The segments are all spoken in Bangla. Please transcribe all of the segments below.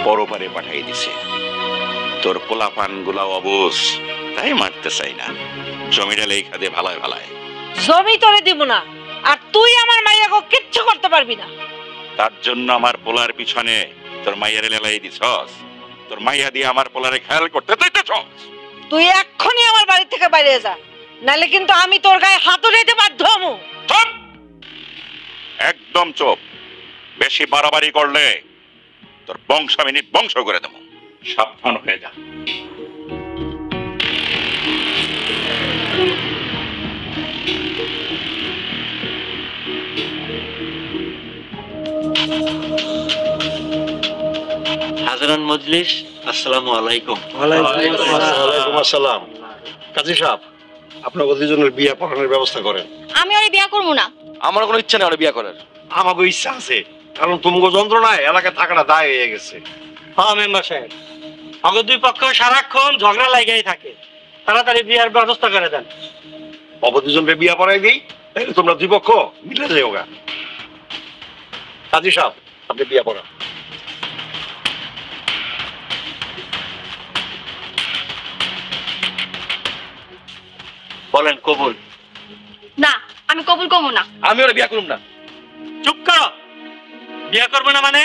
পরপারে পাঠাই দিছে। তোর পোলাপান গুলা অবশ, তাই মারতে চাই না। জমিটা লেখা দে ভালায় ভালায়। জমি তোরে দিব না, আর তুই আমার মাইয়াকে কিচ্ছু করতে পারবি না। তার জন্য আমার পোলার পিছনে তোর মাইয়ারে লেলাই দিছস। তোর মাইয়া দিয়ে আমার পোলারে খেয়াল করতে চাইতেছস। তুই এক্ষুনি আমার বাড়ি থেকে বাইরে যা, নালে কিন্তু আমি তোর গায়ে হাত উঠাইতে বাধ্য হবো। চুপ, একদম চুপ। বেশি বাড়াবাড়ি করলে তোর বংশ আমি নির্বংশ করে দেবো। সাবধান হয়ে যা। হাজারান মজলিস, আসসালামু আলাইকুম। ওয়ালাইকুম আসসালাম। কাজী সাহেব, আপনার দুজনের বিয়ে পড়ানোর ব্যবস্থা করেন। আমি ওরে বিয়া করবো না। আমার কোনো ইচ্ছা নেই ওরে বিয়ে করার। আমাকে ইচ্ছা আছে, কারণ তুমগো যন্ত্রণায় এলাকায় থাকাটা দায় হয়ে গেছে। হ্যাঁ মেম্বার সাহেব, আমাদের দুই পক্ষ সারাক্ষণ ঝগড়া লাগাই থাকে। তাড়াতাড়ি বিয়ার ব্যবস্থা করে দেন। দুজনকে বিয়ে পড়াই দিই, তাহলে তোমরা দুই পক্ষ মিলে যাও গা। কাজী সাহেব, আপনি বিয়ে পড়ান। বলেন কবুল? না, আমি কবুল করবো না। আমি ওরে বিয়ে করব না। চুপ করো। বিয়া করবে না মানে?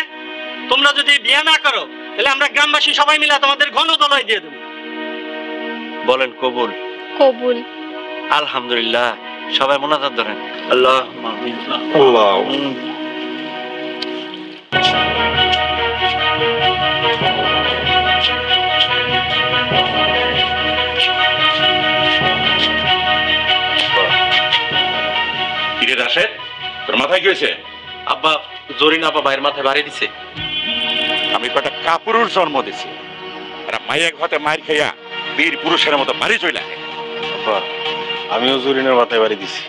তোমরা যদি বিয়া না করো তাহলে আমরা গ্রামবাসী সবাই মিলে তোমাদের ঘন দলাই দিয়ে দেবো। বলেন কবুল? কবুল। আলহামদুলিল্লাহ। সবাই মোনাজাত ধরেন। আল্লাহ আল্লাহ। কিরে রাশেদ, তোর মাথায় কি হয়েছে? আব্বা, জরিনা আপা ভাইয়ের মাথায় বাড়ি দিছে। আমি কটা কাপুরুর জন্ম দিছি, এরা মায়ের ঘাতে মায়ের খাইয়া বীর পুরুষের মতো বাড়ি চলে আহে। আব্বা, আমিও জরিনার মাথায় বাড়ি দিছি।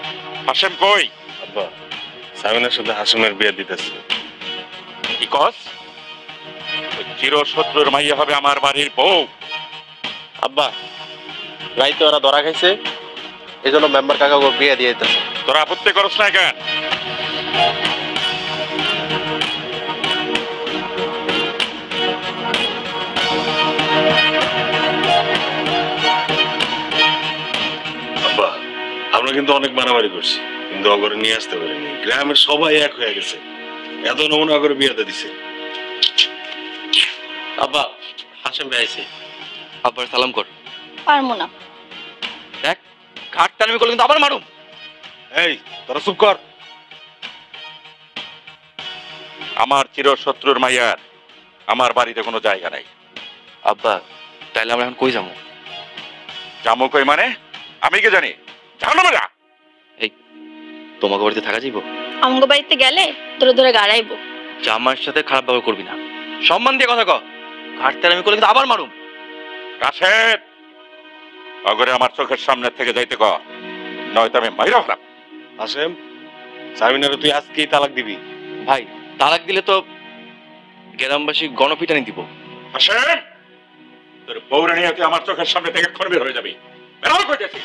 হাসেম কই? আব্বা, সামিনার সাথে হাসিমের বিয়ে দিতেছে। কি কস? চির শত্রুর মাইয়া হবে আমার বাড়ির বউ? আব্বা, রাইতে ওরা ধরা খাইছে, এই জন্য মেম্বার কাকা বিয়ে দিয়ে দিতেছে। তোরা আপত্তি করস না কেন? আব্বা, আমরা কিন্তু অনেক মারামারি করছি, কিন্তু অগরে নিয়ে আসতে পারিনি। গ্রামের সবাই এক হয়ে গেছে, এত নমুনা অগরে বিয়েতে দিছে। আব্বা, হাসেম ভাই আইছে। আব্বার সালাম কর। পারবো না। দেখ, ঘাট টানবি করলে কিন্তু আবার মারুম। এই, তোরা চুপ কর। আমার চির শত্রুর মাইয়ার আমার বাড়িতে কোনো জায়গা নাই। আব্বা, তাইলে আমরা এখন কই যাবো? জামু কই মানে? আমি কি জানি? জানো না? এই, তোমাকে বাড়িতে থাকা যাইব? আমগো বাড়িতে গেলে তোরে ধরে গাড়াইবো। জামার সাথে খারাপ ব্যবহার করবি না, সম্মান দিয়ে কথা ক। ঘাট টানবি করলে কিন্তু আবার মারুম। রাশেদ, অগরে আমার চোখের সামনে থেকে যাইতে ক, নয়তো আমি মাইরা হলাম। হাসেম, সামিনারে তুই আজকেই তালাক দিবি? ভাই, তালাক দিলে তো গ্রামবাসী গণপিটানি দিব। হাসেম, তোর বউরা নিয়ে তুই আমার চোখের সামনে থেকে এক্ষণ বের হয়ে যাবি। বেরো কইতেছি।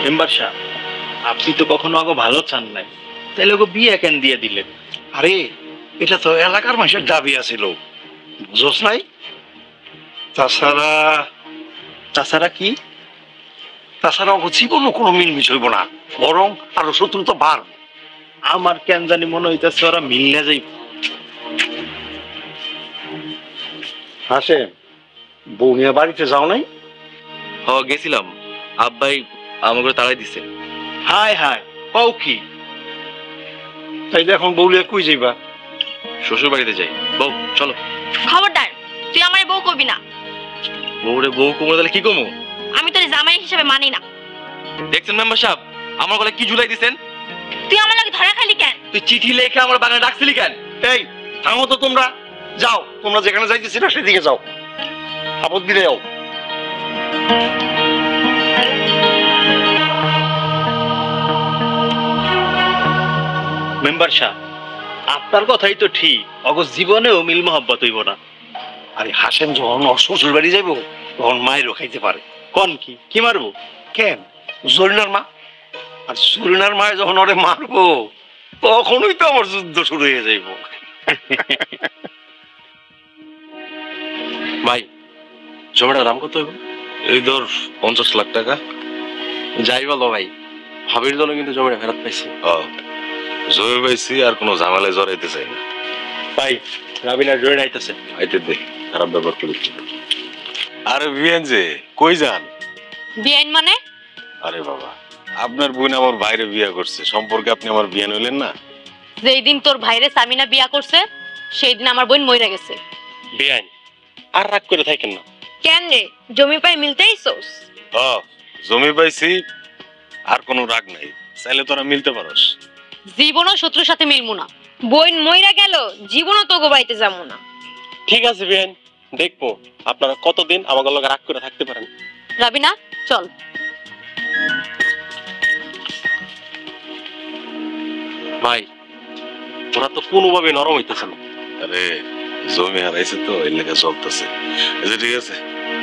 মেম্বার সাহেব, আপনি তো কখনো আগে ভালো চান নাই, তাইলে ওকে বিয়ে কেন দিয়ে দিলেন? আরে, এটা তো এলাকার মানুষের দাবি আছিল, বুঝোস নাই? তাছাড়া কি? তাছাড়া জীবনও কোনো মিলমিশ হইব না, বরং আরো শত্রুতা বাড়। আমার কেন জানি মনে হইতেছে ওরা মিললে যাইব। হাসেম, বউ নিয়ে বাড়িতে যাও নাই? হ, গেছিলাম। আব্বাই আমাকে তাড়াই দিছে। হায় হায়, কও কি? তাইলে এখন বউ নিয়ে কই যাইবা? শ্বশুর বাড়িতে যাই। বউ, চলো। খবরদার, তুই আমারে বউ করবি না। বউরে বউ কুমড়ো তাহলে কি কমু? আমি তোর জামাই হিসেবে মানি না। দেখছেন মেম্বার সাহেব, আমার গলায় কি ঝুলাই দিছেন? তুই আমার লাগে ধরা খালি কেন? তুই চিঠি লেখে আমার বাগানে ডাকছিলি কেন? এই, থামো তো তোমরা। যাও, তোমরা যেখানে যাইতেছি না সেদিকে যাও। আপদ দিলে যাও। মেম্বার সাহেব, আপনার কথাই তো ঠিক, অগো জীবনেও মিল মহব্বত হইব না। আরে হাসেম যখন ওর শ্বশুর বাড়ি যাইব তখন মায়েরও খাইতে পারে। কোন কি মারবো? কেন, জরিনার মা। আর জরিনার মায় যখন ওরে মারবো তখনই তো আমার যুদ্ধ শুরু হয়ে যাইব। ভাই জমিটার দাম কত হবে? এই ধর 50 লাখ টাকা। যাই বলো ভাই, ভাবির জন্য কিন্তু জমিটা ফেরত পাইছি। জমি পাইছি, আর কোনো ঝামেলায় জড়াইতে চাই না। ভাই রাবিনা জয়েন আইতেছে। আইতে দে, খারাপ ব্যবহার করি। আরে বিয়ান যে কই যান? বিয়াইন মানে? আরে বাবা, আপনার বোন আমার বাইরে বিয়া করছে, সম্পর্কে আপনি আমার বিয়ান হইলেন না? যেই দিন তোর ভাইরে সামিনা বিয়া করছে সেই দিন আমার বোন মইরা গেছে। বিয়াইন আর রাগ করে থাকেন না। কেন রে, জমি পাই মিলতেই সোস? জমি পাইছি, আর কোনো রাগ নাই, চাইলে তোরা মিলতে পারস। জীবনও শত্রুর সাথে মিলবো না। বোন মইরা গেল, জীবনও তো গোবাইতে যাবো না। ঠিক আছে বিয়াইন, দেখবো আপনারা কতদিন আমাদের লগে রাগ করে থাকতে পারেন। রাবিনা চল। ভাই ওরা তো কোনোভাবে নরম হইতেছে না। আরে জমি হারাইছে তো, এই লেখা চলতেছে। ঠিক আছে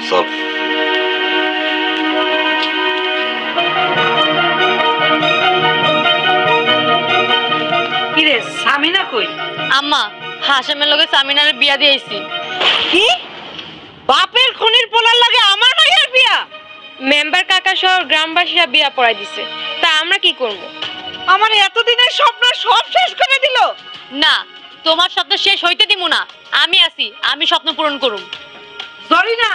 চল। কিরে সামিনা কই? আম্মা, হাসেমের লগে সামিনারে বিয়া দিয়েছি। কি? বাপের খুনির পোলার লাগে আমার মাইয়ার বিয়া? মেম্বার কাকা সহ গ্রামবাসীরা বিয়া পড়াই দিছে, তা আমরা কি করব? আমার এতদিনের স্বপ্ন সব শেষ করে দিল। না, তোমার স্বপ্ন শেষ হইতে দিব না। আমি আছি, আমি স্বপ্ন পূরণ করুম। জরিনা,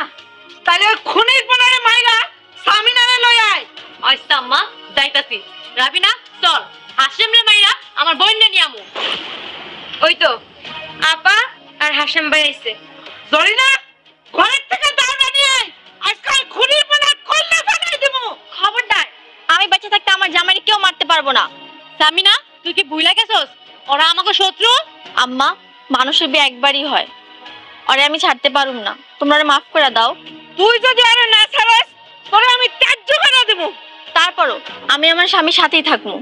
তাহলে ওই খুনির পোলারে মাইরা সামিনারে লই আয়। আচ্ছা আম্মা, যাইতাছি। রাবিনা চল, হাসেমরে মাইরা আমার বোনকে নিয়ে আমু। ওই তো আপা আর হাসেম ভাই আইছে। জরিনা, ঘরের থেকে দাঁড়া নিয়ে আয়, আজকাল খুনির পোলার কল্লা ফেলাই দেব। খবরদার, আমি বেঁচে থাকতে আমার জামাইকে কেউ মারতে পারবো না। সামিনা, তুই কি ভুলে গেছস ওরা আমাকে শত্রু? আম্মা, মানুষের বিয়ে একবারই হয়, ওরে আমি ছাড়তে পারুম না। তোমরা ওরে মাফ করে দাও। তুই যদি আরে না ছাড়াস তোরে আমি ত্যায্য করে দেব। তারপরও আমি আমার স্বামীর সাথেই থাকবো।